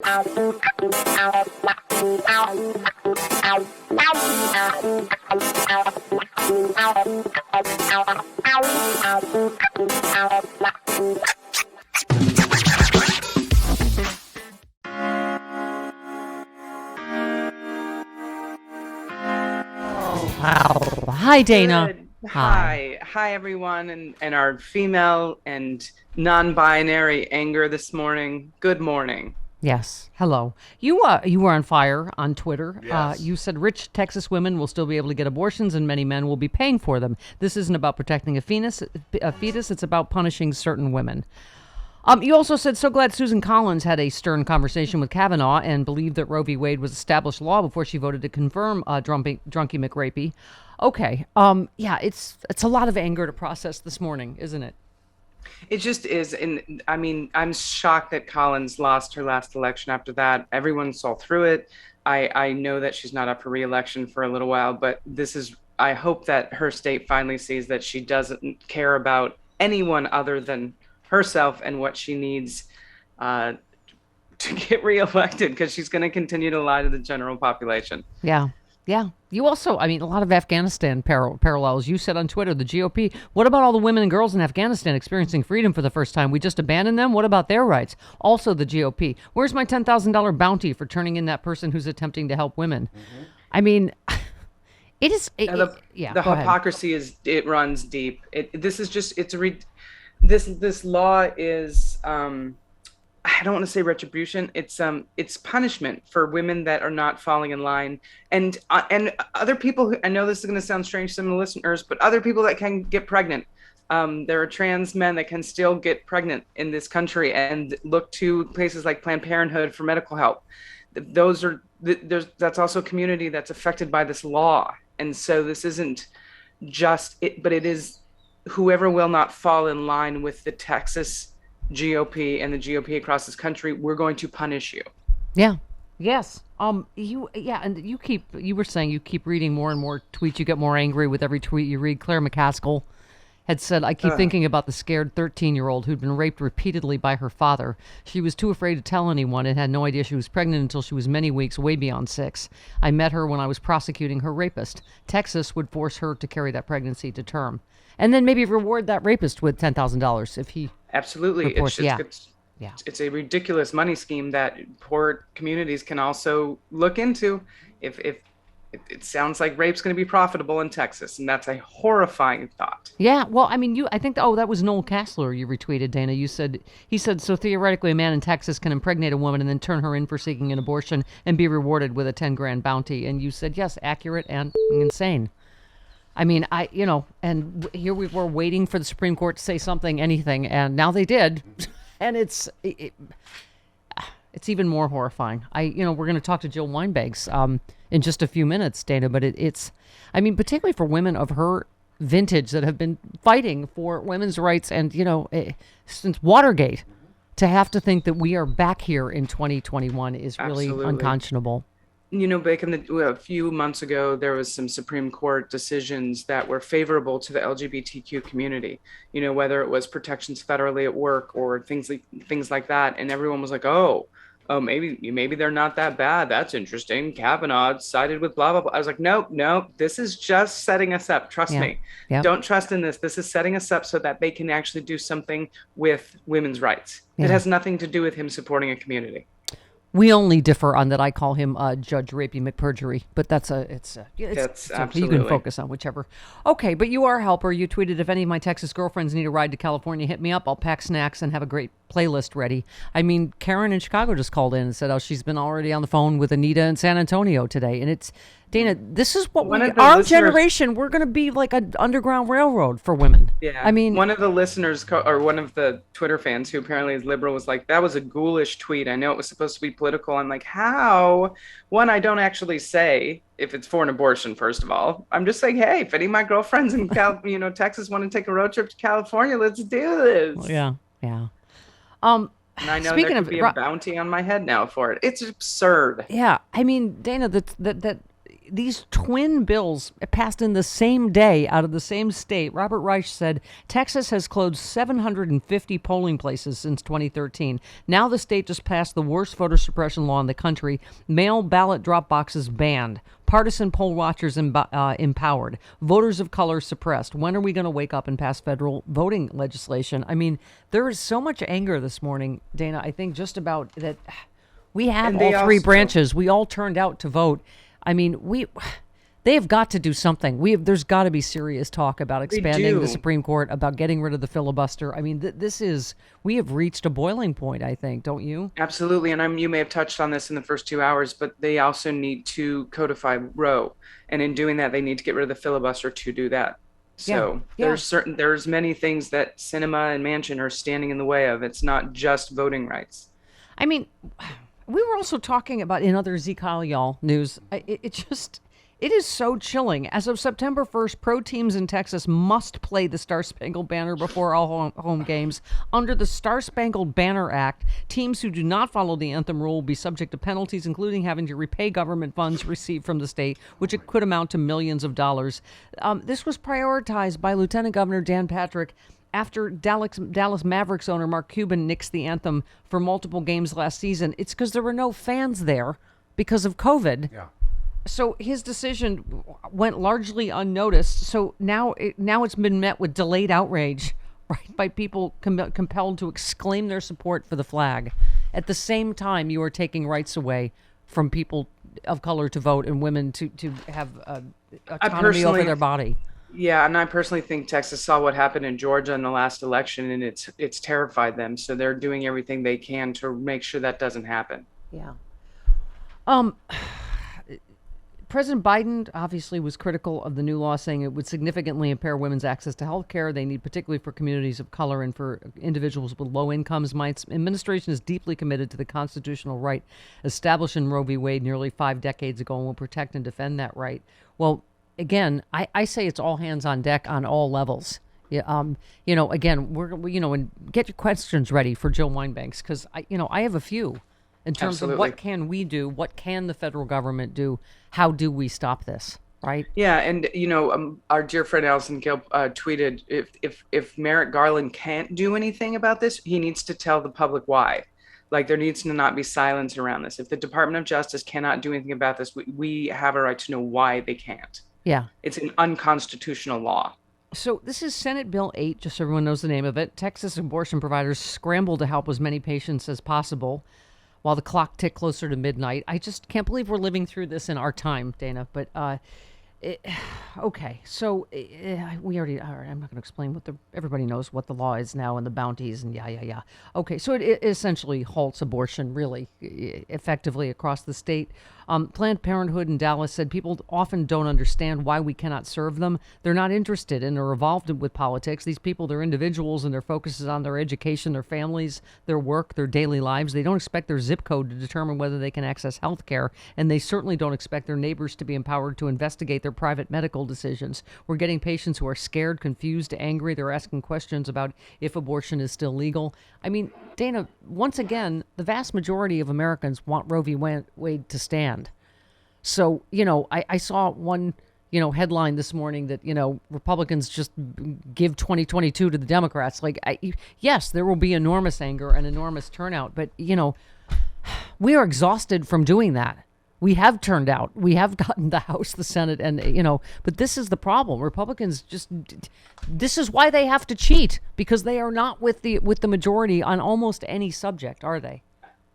Wow. Hi, Dana. Good. Hi. Hi everyone, and our female and non-binary anger this morning. Good morning. Yes. Hello. You were on fire on Twitter. Yes. You said rich Texas women will still be able to get abortions, and many men will be paying for them. This isn't about protecting a fetus. It's about punishing certain women. You also said, so glad Susan Collins had a stern conversation with Kavanaugh and believed that Roe v. Wade was established law before she voted to confirm Drunky McRapey. Okay. Yeah, it's a lot of anger to process this morning, isn't it? It just is, and I mean, I'm shocked that Collins lost her last election after that. Everyone saw through it. I know that she's not up for re-election for a little while, but I hope that her state finally sees that she doesn't care about anyone other than herself and what she needs to get reelected, because she's going to continue to lie to the general population. Yeah. Yeah. You also, I mean, a lot of Afghanistan parallels. You said on Twitter, the GOP, what about all the women and girls in Afghanistan experiencing freedom for the first time? We just abandoned them? What about their rights? Also the GOP. Where's my $10,000 bounty for turning in that person who's attempting to help women? Mm-hmm. I mean, it is. The hypocrisy it runs deep. This law is I don't want to say retribution. It's punishment for women that are not falling in line, and other people. I know this is going to sound strange to some of the listeners, but other people that can get pregnant. There are trans men that can still get pregnant in this country and look to places like Planned Parenthood for medical help. That's also a community that's affected by this law, and so this isn't just it, but it is whoever will not fall in line with the Texas GOP and the GOP across this country, we're going to punish you. Yeah. Yes. And you were saying you keep reading more and more tweets. You get more angry with every tweet you read. Claire McCaskill had said, I keep thinking about the scared 13-year-old who'd been raped repeatedly by her father. She was too afraid to tell anyone and had no idea she was pregnant until she was many weeks, way beyond 6. I met her when I was prosecuting her rapist. Texas would force her to carry that pregnancy to term. And then maybe reward that rapist with $10,000 if he absolutely reports. It's a ridiculous money scheme that poor communities can also look into. If it sounds like rape's going to be profitable in Texas, and that's a horrifying thought. Yeah, well, I mean, I think that was Noel Castler you retweeted, Dana. He said so theoretically a man in Texas can impregnate a woman and then turn her in for seeking an abortion and be rewarded with a $10,000 bounty. And you said yes, accurate and insane. I mean, and here we were waiting for the Supreme Court to say something, anything, and now they did, and it's even more horrifying. We're going to talk to Jill Wine-Banks in just a few minutes, Dana, but it's, I mean, particularly for women of her vintage that have been fighting for women's rights and, since Watergate, to have to think that we are back here in 2021 is really Absolutely. Unconscionable. Back a few months ago, there was some Supreme Court decisions that were favorable to the LGBTQ community, whether it was protections federally at work or things like that. And everyone was like, oh, maybe they're not that bad. That's interesting. Kavanaugh sided with blah, blah, blah. I was like, nope. This is just setting us up. Trust me. Yep. Don't trust in this. This is setting us up so that they can actually do something with women's rights. Yeah. It has nothing to do with him supporting a community. We only differ on that. I call him Judge Rapey McPerjury, but that's absolutely. You can focus on whichever. Okay, but you are a helper. You tweeted, if any of my Texas girlfriends need a ride to California, hit me up. I'll pack snacks and have a great playlist ready. I mean, Karen in Chicago just called in and said, she's been already on the phone with Anita in San Antonio today. And it's, Dana, this is what our generation, we're going to be like an underground railroad for women. Yeah. I mean, one of the listeners or one of the Twitter fans who apparently is liberal was like, that was a ghoulish tweet. I know it was supposed to be political. I'm like, how? One, I don't actually say if it's for an abortion, first of all. I'm just saying, hey, if any of my girlfriends in Texas want to take a road trip to California, let's do this. Well, yeah. And I know there could be a bounty on my head now for it. It's absurd. Yeah. I mean, Dana, that these twin bills passed in the same day out of the same state. Robert Reich said Texas has closed 750 polling places since 2013. Now the state just passed the worst voter suppression law in the country. Mail ballot drop boxes banned. Partisan poll watchers empowered. Voters of color suppressed. When are we going to wake up and pass federal voting legislation? I mean, there is so much anger this morning, Dana, I think just about that. We have all three branches. We all turned out to vote. I mean, they have got to do something. There's got to be serious talk about expanding the Supreme Court, about getting rid of the filibuster. I mean, we have reached a boiling point, I think, don't you? Absolutely. And you may have touched on this in the first 2 hours, but they also need to codify Roe. And in doing that, they need to get rid of the filibuster to do that. So there's many things that Sinema and Manchin are standing in the way of. It's not just voting rights. I mean, we were also talking about in other y'all news. It is so chilling. As of September 1st, pro teams in Texas must play the Star-Spangled Banner before all home games. Under the Star-Spangled Banner Act, teams who do not follow the anthem rule will be subject to penalties, including having to repay government funds received from the state, which it could amount to millions of dollars. This was prioritized by Lieutenant Governor Dan Patrick after Dallas Mavericks owner Mark Cuban nixed the anthem for multiple games last season. It's because there were no fans there because of COVID. Yeah. So his decision went largely unnoticed. So now it's been met with delayed outrage, right, by people compelled to exclaim their support for the flag. At the same time, you are taking rights away from people of color to vote and women to have autonomy over their body. Yeah, and I personally think Texas saw what happened in Georgia in the last election, and it's terrified them. So they're doing everything they can to make sure that doesn't happen. Yeah. President Biden obviously was critical of the new law, saying it would significantly impair women's access to health care. They need, particularly for communities of color and for individuals with low incomes. My administration is deeply committed to the constitutional right established in Roe v. Wade nearly 5 decades ago and will protect and defend that right. Well, again, I say it's all hands on deck on all levels. Yeah, again, and get your questions ready for Jill Wine-Banks, because I have a few. In terms of what can we do, what can the federal government do, how do we stop this, right? Yeah, and our dear friend Allison Gill tweeted, if Merrick Garland can't do anything about this, he needs to tell the public why. Like, there needs to not be silence around this. If the Department of Justice cannot do anything about this, we have a right to know why they can't. Yeah. It's an unconstitutional law. So this is Senate Bill 8, just so everyone knows the name of it. Texas abortion providers scramble to help as many patients as possible while the clock ticked closer to midnight. I just can't believe we're living through this in our time, Dana. But okay, so we already. All right, I'm not going to explain everybody knows what the law is now and the bounties and yeah. Okay, so it essentially halts abortion really effectively across the state. Planned Parenthood in Dallas said people often don't understand why we cannot serve them. They're not interested in or involved with politics. These people, they're individuals, and their focus is on their education, their families, their work, their daily lives. They don't expect their zip code to determine whether they can access health care, and they certainly don't expect their neighbors to be empowered to investigate their private medical decisions. We're getting patients who are scared, confused, angry. They're asking questions about if abortion is still legal. I mean, Dana, once again, the vast majority of Americans want Roe v. Wade to stand. So, I saw one, headline this morning that, Republicans just give 2022 to the Democrats. Like, yes, there will be enormous anger and enormous turnout, but, we are exhausted from doing that. We have turned out. We have gotten the House, the Senate, and, but this is the problem. Republicans this is why they have to cheat, because they are not with the majority on almost any subject, are they?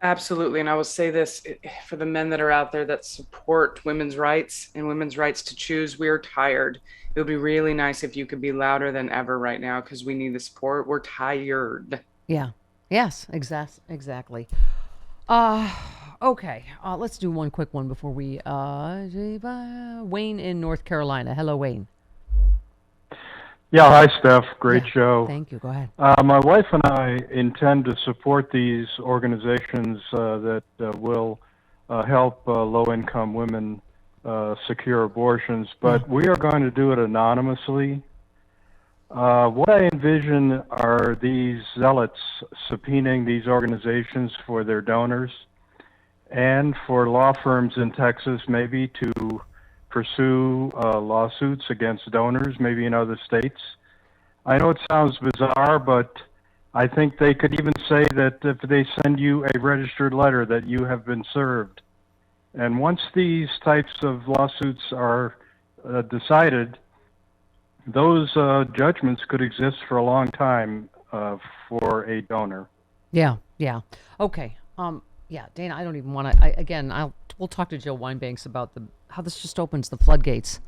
Absolutely. And I will say this for the men that are out there that support women's rights and women's rights to choose. We're tired. It would be really nice if you could be louder than ever right now, because we need the support. We're tired. Yeah. Yes, exactly. Okay. Let's do one quick one before we Wayne in North Carolina. Hello, Wayne. Yeah, hi, Steph. Great show. Thank you. Go ahead. My wife and I intend to support these organizations that will help low-income women secure abortions, but we are going to do it anonymously. What I envision are these zealots subpoenaing these organizations for their donors and for law firms in Texas maybe to pursue lawsuits against donors, maybe in other states. I know it sounds bizarre, but I think they could even say that if they send you a registered letter that you have been served. And once these types of lawsuits are decided, those judgments could exist for a long time for a donor. Yeah. Okay. Yeah, Dana, I don't even want to. We'll talk to Joe Weinbanks about how this just opens the floodgates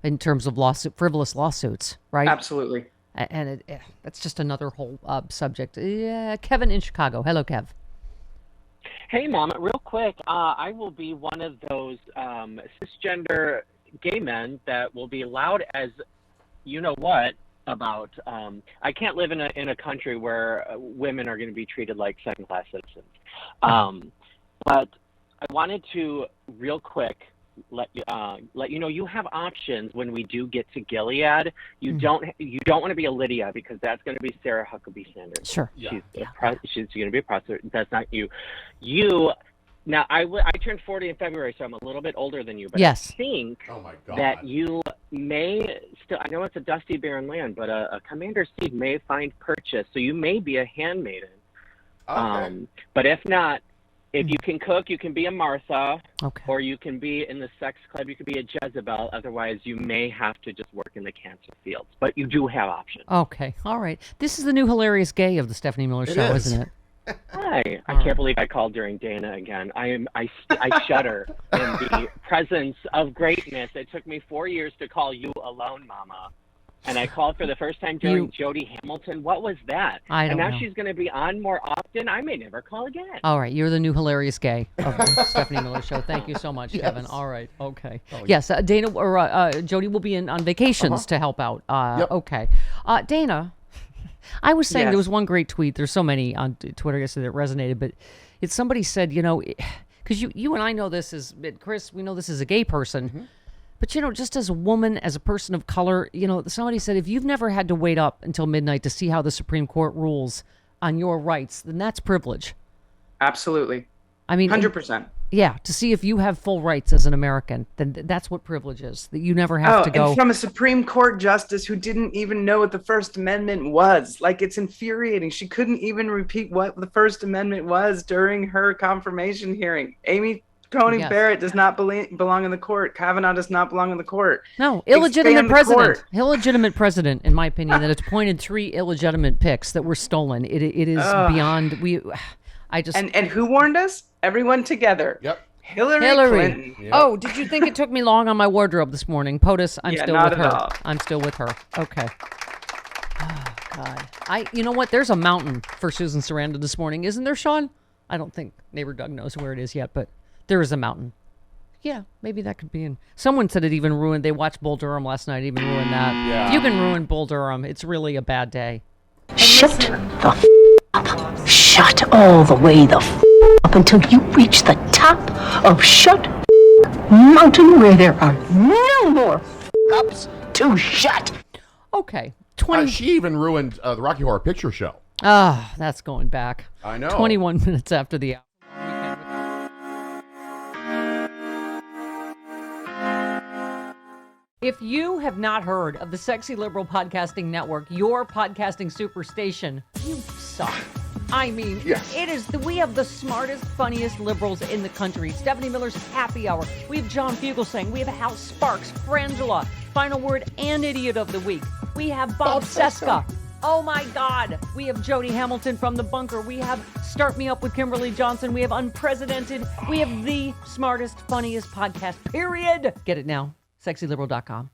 in terms of frivolous lawsuits, right? Absolutely. And that's just another whole subject. Yeah, Kevin in Chicago. Hello, Kev. Hey, Mom. Real quick, I will be one of those cisgender gay men that will be loud as you know what about. I can't live in a country where women are going to be treated like second-class citizens. But I wanted to real quick let you know you have options when we do get to Gilead. You don't want to be a Lydia because that's going to be Sarah Huckabee Sanders. Sure. She's going to be a prostitute. That's not you. Now I turned 40 in February, so I'm a little bit older than you. But yes. I think oh my God. that you may still. I know it's a dusty barren land, but a commander seed may find purchase. So you may be a handmaiden. Okay. But if not. If you can cook, you can be a Martha, okay. Or you can be in the sex club, you could be a Jezebel. Otherwise, you may have to just work in the cancer fields. But you do have options. Okay, all right. This is the new hilarious gay of the Stephanie Miller Show, isn't it? Hi. I can't believe I called during Dana again. I shudder in the presence of greatness. It took me 4 years to call you alone, Mama. And I called for the first time during Jody Hamilton. What was that? I don't know. And now she's going to be on more often. I may never call again. All right. You're the new hilarious gay of the Stephanie Miller Show. Thank you so much, Kevin. All right. Okay. Yes. Dana or Jody will be on vacations to help out. Okay. Dana, I was saying there was one great tweet. There's so many on Twitter yesterday that resonated, but it's somebody said, because you and I know this is, Chris, we know this is a gay person. Mm-hmm. But, just as a woman, as a person of color, somebody said, if you've never had to wait up until midnight to see how the Supreme Court rules on your rights, then that's privilege. Absolutely. I mean, 100%. Yeah, to see if you have full rights as an American, then that's what privilege is, that you never have to go. And from a Supreme Court justice who didn't even know what the First Amendment was. Like, it's infuriating. She couldn't even repeat what the First Amendment was during her confirmation hearing. Amy Coney Barrett does not belong in the court. Kavanaugh does not belong in the court. No, illegitimate president. Illegitimate president, in my opinion, that it's pointed 3 illegitimate picks that were stolen. It is beyond. And who warned us? Everyone together. Yep. Hillary Clinton. Yep. Oh, did you think it took me long on my wardrobe this morning? POTUS, I'm still with her. All. I'm still with her. Okay. Oh, God. You know what? There's a mountain for Susan Sarandon this morning, isn't there, Sean? I don't think neighbor Doug knows where it is yet, but there is a mountain. Yeah, maybe that could be in. Someone said it even ruined. They watched Bull Durham last night. Even ruined that. Yeah. If you can ruin Bull Durham, it's really a bad day. Shut the up. Shut all the way the up until you reach the top of Shut Mountain, where there are no more ups to shut. Okay, she even ruined the Rocky Horror Picture Show. Ah, that's going back. I know. 21 minutes after the hour. If you have not heard of the Sexy Liberal Podcasting Network, your podcasting superstation, you suck. I mean, it is. We have the smartest, funniest liberals in the country. Stephanie Miller's Happy Hour. We have John Fugelsang. We have Hal Sparks, Frangela, Final Word, and Idiot of the Week. We have Bob Seska. Oh my God. We have Jody Hamilton from The Bunker. We have Start Me Up with Kimberly Johnson. We have Unprecedented. We have the smartest, funniest podcast, period. Get it now. SexyLiberal.com.